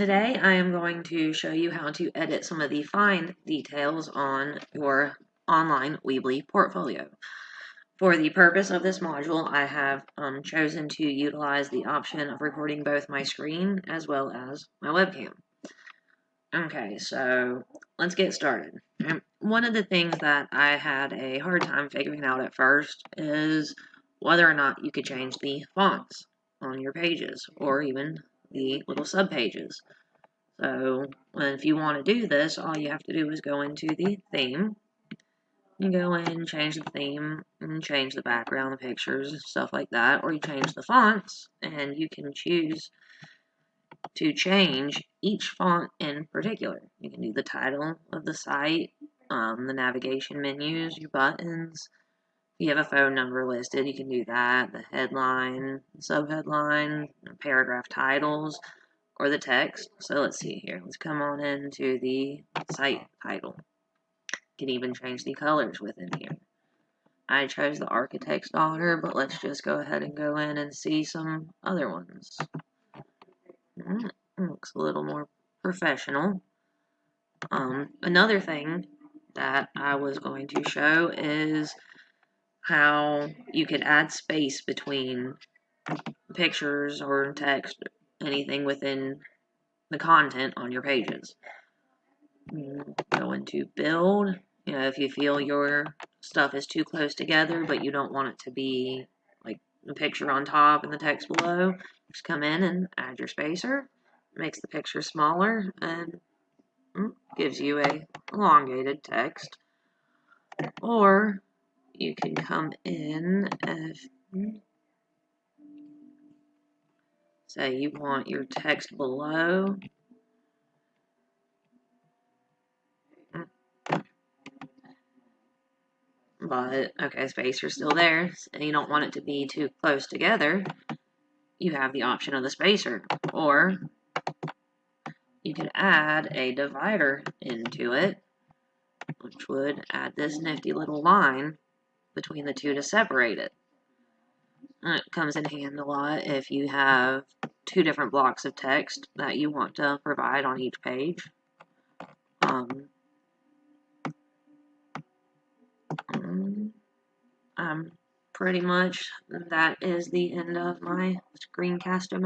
Today I am going to show you how to edit some of the fine details on your online Weebly portfolio. For the purpose of this module, I have chosen to utilize the option of recording both my screen as well as my webcam. Okay, so let's get started. One of the things that I had a hard time figuring out at first is whether or not you could change the fonts on your pages or even the little subpages. So if you want to do this, all you have to do is go into the theme. You go in and change the theme and change the background, the pictures, stuff like that. Or you change the fonts and you can choose to change each font in particular. You can do the title of the site, the navigation menus, your buttons. If you have a phone number listed, you can do that. The headline, subheadline, paragraph titles, or the text. So let's see here. Let's come on into the site title. You can even change the colors within here. I chose the Architect's Daughter, but let's just go ahead and go in and see some other ones. Looks a little more professional. Another thing that I was going to show is how you could add space between pictures or text, anything within the content on your pages. Go into build. You know, if you feel your stuff is too close together, but you don't want it to be like the picture on top and the text below, just come in and add your spacer. Makes the picture smaller and gives you a elongated text. Or you can come in if say you want your text below. But, okay, spacer's still there, and you don't want it to be too close together, you have the option of the spacer. Or, you could add a divider into it, which would add this nifty little line between the two to separate it. And it comes in handy a lot if you have two different blocks of text that you want to provide on each page. Pretty much that is the end of my screen capture.